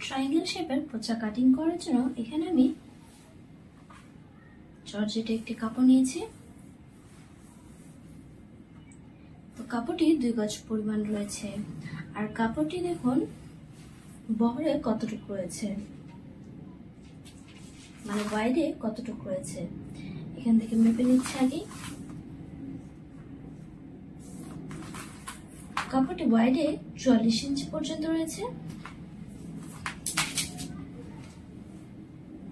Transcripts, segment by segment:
Triangle শেপের পোঁচা cutting করার জন্য এখানে আমি জর্জেটে একটি কাপড় নিয়েছি। তো কাপড়টি 2 গজ পরিমাণ রয়েছে, আর কাপড়টি দেখুন বহরে কতটুকু রয়েছে, মানে ওয়াইডে কতটুকু রয়েছে। এখান থেকে মেপে নিচ্ছি আগে। কাপড়টি ওয়াইডে 44 ইঞ্চি পর্যন্ত রয়েছে।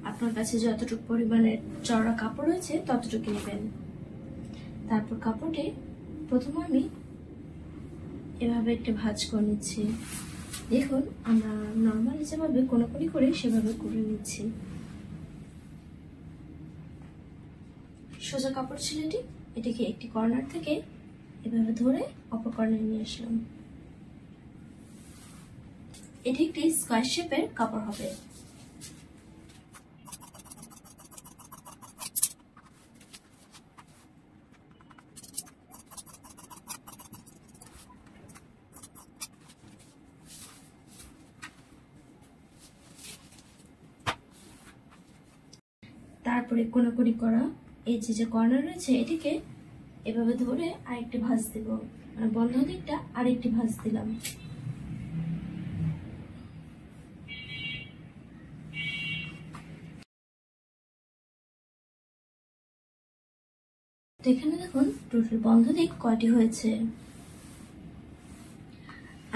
আপনার কাছে যতটুকু পরিমাণের চওড়া কাপড় রয়েছে ততটুকু নেবেন। তারপর কাপড়টি প্রথমে আমি এভাবে একটা ভাঁজ করে নিচ্ছি। দেখুন আমরা নর্মালি যেভাবে কোনাকুনি করে সেভাবে করে নিচ্ছি। সোজা কাপড় ছিল এটিকে একটি কর্নার থেকে এভাবে ধরে অপর কর্নারে নিয়ে আসলাম। এটি একটি স্কয়ার শেপের কাপড় হবে। তারপরে কোনাকুনি করা এই যে কর্নার রয়েছে এটিকে এভাবে ধরে আরেকটি ভাঁজ দেব, মানে বন্ধ দিকটা আরেকটি ভাঁজ দিলাম। তো এখানে দেখুন টোটাল বন্ধ দিক কয়টি হয়েছে।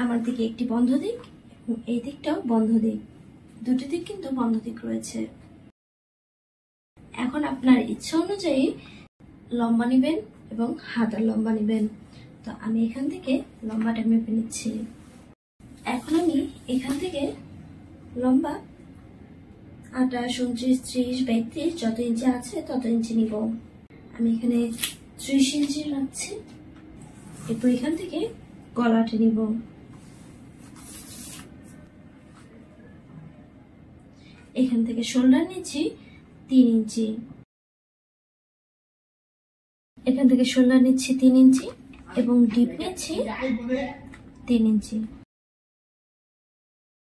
আমার দিকে একটি বন্ধ দিক এবং এই দিকটাও বন্ধ দিক, দুটি দিক কিন্তু বন্ধ দিক রয়েছে। এখন আপনার ইচ্ছা অনুযায়ী লম্বা নেবেন এবং হাতার লম্বা নেবেন। তো আমি এখান থেকে লম্বাটা মেপে নিচ্ছি। এখন আমি এখান থেকে লম্বা 28, 29, 30, 32 যত ইঞ্চি আছে তত ইঞ্চি নিব। আমি এখানে 30 ইঞ্চি রাখছি। এরপর এখান থেকে গলাটা নিব। এখান থেকে শোল্ডার নিচ্ছি 3 ইঞ্চি। এখান থেকে শোল্ডার নিচ্ছি 3 ইঞ্চি এবং ডিপ নিচ্ছি 3 ইঞ্চি।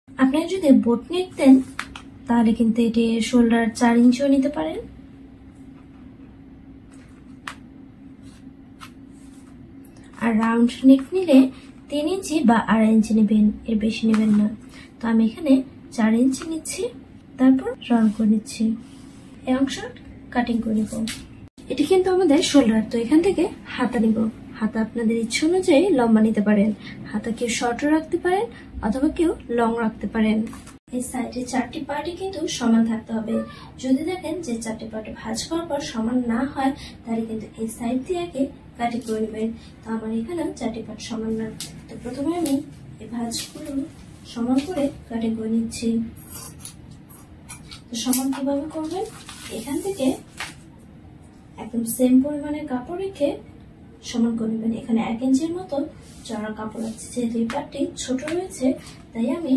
আপনারা যদি বোট নেক দেন তাহলে কিন্তু এটি শোল্ডার 4 ইঞ্চিও নিতে পারেন। আর রাউন্ড নেক নিলে 3 ইঞ্চি বা 2.5 ইঞ্চি নেবেন, এর বেশি নেবেন না। তো আমি এখানে 4 ইঞ্চি নিচ্ছি, তারপর রাউন্ড করে নিচ্ছি। এই অংশ কাটিং করে নেব। এটি কিন্তু আমাদের শোল্ডার। তো এখান থেকে হাতা নিব। হাতা আপনাদের ইচ্ছা অনুযায়ী লম্বা নিতে পারেন। হাতা কেউ শর্টও রাখতে পারেন অথবা কেউ লং রাখতে পারেন। এই সাইডে 4টি পার্টই কিন্তু সমান থাকতে হবে। যদি দেখেন যে 4টি পার্ট ভাঁজ করার পর সমান না হয় তাহলে কিন্তু এই সাইড দিয়ে আগে কাটিং করে নেবেন। তো আমার এখানে 4টি পার্ট সমান না। তো প্রথমে আমি এই ভাঁজগুলো সমান করে কাটিং করে নিচ্ছি। তো সমান কিভাবে করবেন, এখান থেকে একদম সেম পরিমাণের কাপড় রেখে সমান করে নেবেন। এখানে 1 ইঞ্চির মতো চড়া কাপড় আছে, যেহেতু এই পার্টটি ছোট রয়েছে তাই আমি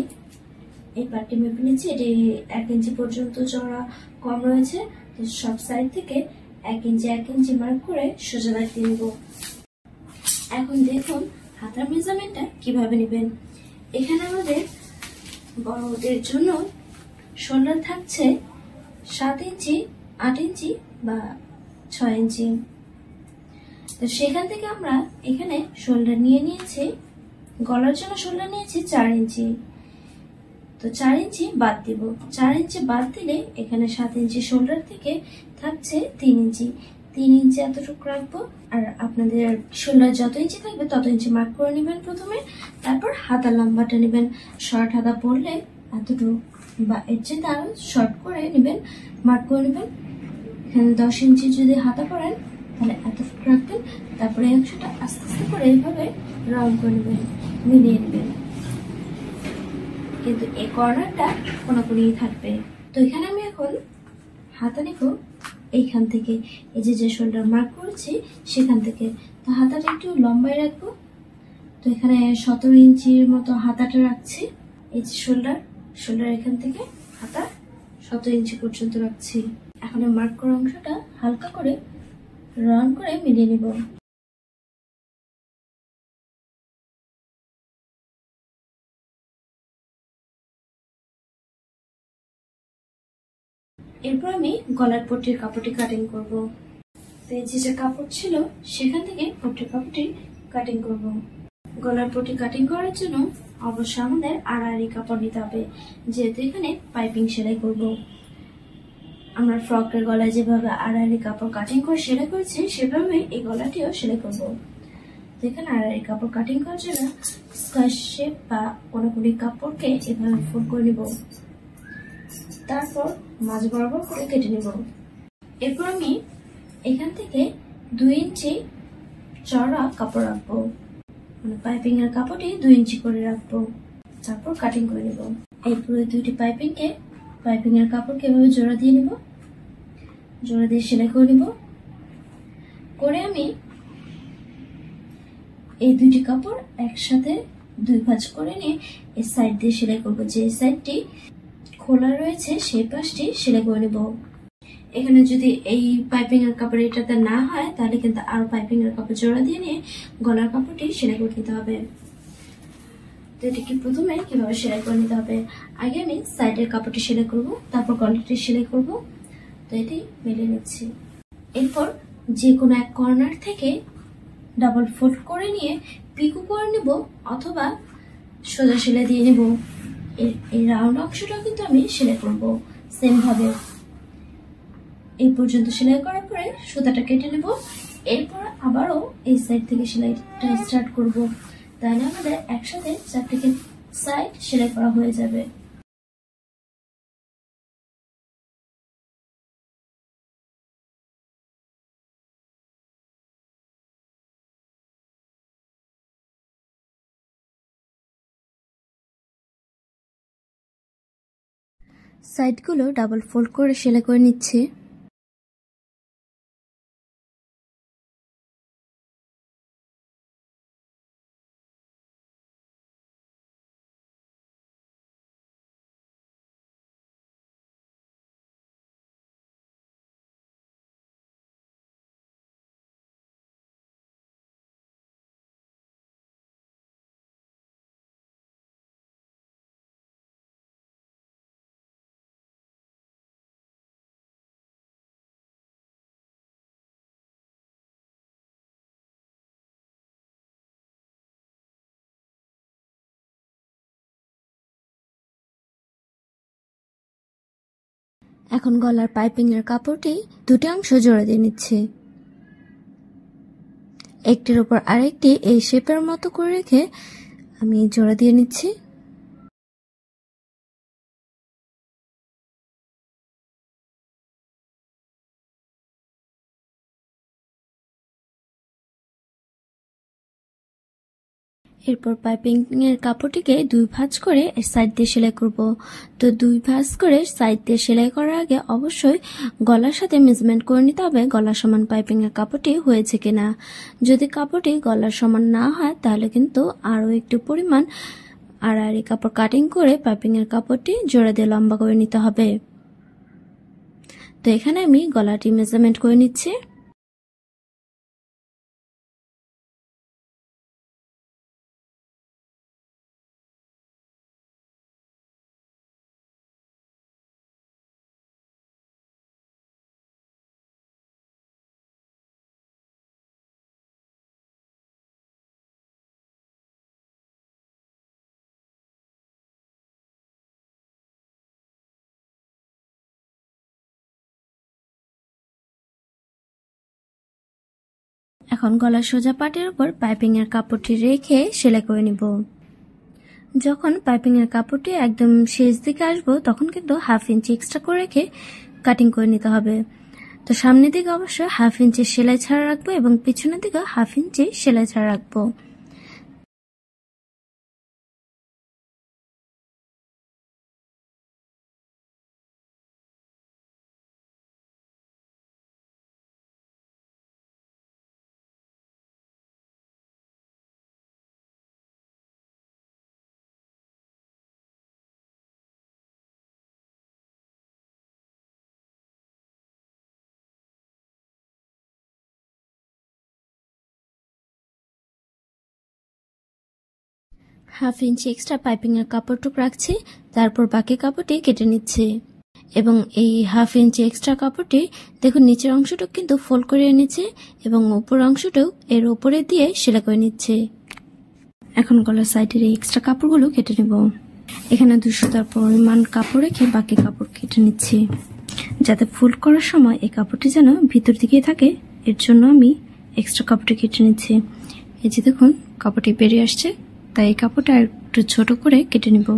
এই পার্টটি মেপে নিচ্ছি। এটি 1 ইঞ্চি পর্যন্ত চড়া কম রয়েছে। তো সব সাইড থেকে 1 ইঞ্চি মার্ক করে সোজা দাগ দিয়ে নেব। এখন দেখুন হাতার মেজারমেন্টটা কিভাবে নেবেন। এখানে আমাদের বড়দের জন্য শোল্ডার থাকছে 7 ইঞ্চি, 8 ইঞ্চি বা 6 ইঞ্চি। তো সেখান থেকে আমরা এখানে শোল্ডার নিয়ে নিয়েছি, গলার জন্য শোল্ডার নিয়েছি 4 ইঞ্চি। তো 4 ইঞ্চি বাদ দিব। 4 ইঞ্চি বাদ দিলে এখানে 7 ইঞ্চি শোল্ডার থেকে থাকছে 3 ইঞ্চি। 3 ইঞ্চি এতটুকু রাখবো। আর আপনাদের শোল্ডার যত ইঞ্চি থাকবে তত ইঞ্চি মার্ক করে নেবেন প্রথমে। তারপর হাতার লম্বাটা নেবেন। শর্ট হাতা পরলে এতটুকু বা এর চেয়ে আরো শর্ট করে নেবেন, মার্ক করে নেবেন। এখানে 10 ইঞ্চি যদি হাতা পরেন তাহলে এতটুকু রাখবেন। তারপরে এই অংশটা আস্তে আস্তে করে এইভাবে রাউন্ড করে নেবেন, মিলিয়ে নেবেন। কিন্তু এই কর্নারটা কোনাকুনি থাকবে। তো এখানে আমি এখন হাতা নিব এইখান থেকে, এই যে শোল্ডার মার্ক করেছি সেখান থেকে। তো হাতাটা একটু লম্বাই রাখবো। তো এখানে 17 ইঞ্চির মতো হাতাটা রাখছি। এই যে শোল্ডার এখান থেকে হাতা 17 ইঞ্চি পর্যন্ত রাখছি। এখন মার্ক করা অংশটা হালকা করে রাউন্ড করে মিলিয়ে নিব। এরপর আমি গলার পট্টির কাপড়টি কাটিং করব। তো এই যে কাপড় ছিল সেখান থেকে পট্টির কাপড়টি কাটিং করব। গলার পট্টি কাটিং করার জন্য অবশ্যই আমাদের আড়াআড়ি কাপড় নিতে হবে, যেহেতু এখানে পাইপিং সেলাই করব। আমরা ফ্রকের গলায় যেভাবে আড়াআড়ি কাপড় কাটিং করে সেলাই করেছি সেভাবে এই গলাটিও সেলাই করব। তো এখানে আড়াআড়ি কাপড় কাটিং করার জন্য স্কোয়ার শেপ বা কোনাকুনি কাপড়কে এভাবে ফোল্ড করে নিব, তারপর মাঝ বরাবর করে কেটে নিব। এরপর আমি এখান থেকে 2 ইঞ্চি চড়া কাপড় রাখবো, মানে পাইপিং এর কাপড়টি 2 ইঞ্চি করে রাখবো, তারপর কাটিং করে নিব। এরপর দুইটি পাইপিং এর কাপড়কে এভাবে জোড়া দিয়ে নিব, জোড়া দিয়ে সেলাই করে নিব। করে আমি এই দুইটি কাপড় একসাথে 2 ভাঁজ করে নিয়ে এই সাইড দিয়ে সেলাই করব। যে সাইডটি খোলা রয়েছে সেই পাশটি সেলাই করে নিব। এখানে যদি এই পাইপিং এর কাপড় এটাতে না হয় তাহলে কিন্তু আরো পাইপিং এর কাপড় জোড়া দিয়ে নিয়ে গলার কাপড়টি সেলাই করে নিতে হবে। তো এটাকে প্রথমে কিভাবে সেলাই করে নিতে হবে, আগে আমি সাইডের কাপড়টি সেলাই করব, তারপর গলাটি সেলাই করব। তো এটি মিলিয়ে নিচ্ছি। এরপর যে কোনো এক কর্নার থেকে ডাবল ফোল্ড করে নিয়ে পিকো করে নিব অথবা সোজা সেলাই দিয়ে নিব। এই রাউন্ড অংশটা কিন্তু আমি সেলাই করব সেম ভাবে। এই পর্যন্ত সেলাই করার পরে সুতাটা কেটে নেব। এরপর আবারও এই সাইড থেকে সেলাইটা স্টার্ট করব, তাহলে আমাদের একসাথে 4টি সাইড সেলাই করা হয়ে যাবে। সাইডগুলো ডাবল ফোল্ড করে সেলাই করে নিচ্ছি। এখন গলার পাইপিং এর কাপড়টি 2টি অংশ জোড়া দিয়ে নিচ্ছি। একটির উপর আরেকটি এই শেপের মতো করে রেখে আমি জোড়া দিয়ে নিচ্ছি। এরপর পাইপিং এর কাপড়টিকে 2 ভাঁজ করে সাইড দিয়ে সেলাই করব। তো 2 ভাঁজ করে সাইড দিয়ে সেলাই করার আগে অবশ্যই গলার সাথে মেজারমেন্ট করে নিতে হবে গলার সমান পাইপিং এর কাপড়টি হয়েছে কিনা। যদি কাপড়টি গলার সমান না হয় তাহলে কিন্তু আরো একটু পরিমাণ আড়াআড়ি কাপড় কাটিং করে পাইপিং এর কাপড়টি জোড়া দিয়ে লম্বা করে নিতে হবে। তো এখানে আমি গলাটি মেজারমেন্ট করে নিচ্ছি। এখন গলার সোজা পাটের উপর পাইপিং এর কাপড়টি রেখে সেলাই করে নিব। যখন পাইপিং এর কাপড়টি একদম শেষ দিকে আসবো তখন কিন্তু 1/2 ইঞ্চি এক্সট্রা করে রেখে কাটিং করে নিতে হবে। তো সামনের দিকে অবশ্যই 1/2 ইঞ্চি সেলাই ছাড়া রাখবো এবং পিছনের দিকে 1/2 ইঞ্চি সেলাই ছাড়া রাখবো। হাফ ইঞ্চি এক্সট্রা পাইপিং এর কাপড়টুক রাখছি, তারপর বাকি কাপড়টি কেটে নিচ্ছি। এবং এই 1/2 ইঞ্চি এক্সট্রা কাপড়টি দেখুন নিচের অংশটা কিন্তু ফোল্ড করে নিচ্ছে এবং উপর অংশটাও এর উপরে দিয়ে সেলাই করে নিচ্ছে। এখন গলার সাইডের এই এক্সট্রা কাপড়গুলো কেটে নেব। এখানে 2 সুতার পরিমাণ কাপড় রেখে বাকি কাপড় কেটে নিচ্ছি, যাতে ফোল্ড করার সময় এই কাপড়টি যেন ভিতর দিকে থাকে, এর জন্য আমি এক্সট্রা কাপড়টি কেটে নিচ্ছি। এই যে দেখুন কাপড়টি বেরিয়ে আসছে, তাই এই কাপড়টা একটু ছোট করে কেটে নিব।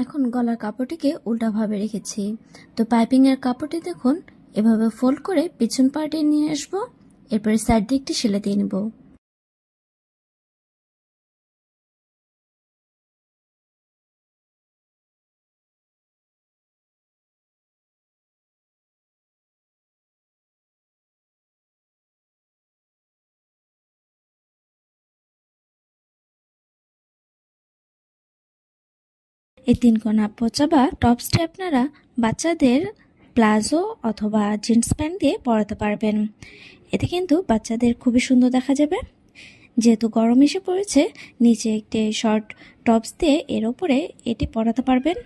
এখন গলার কাপড়টিকে উল্টাভাবে রেখেছি, তো পাইপিং এর কাপড়টি দেখুন এভাবে ফোল্ড করে পিছন পার্টে নিয়ে আসবো, এরপরে সাইড দিয়ে একটি সেলাই দিয়ে নেব। এই 3 কোণা পচা বা টপসটি আপনারা বাচ্চাদের প্লাজো অথবা জিন্স প্যান্ট দিয়ে পরাতে পারবেন। এতে কিন্তু বাচ্চাদের খুবই সুন্দর দেখা যাবে। যেহেতু গরম এসে পড়েছে, নিচে একটি শর্ট টপস দিয়ে এর উপরে এটি পরাতে পারবেন।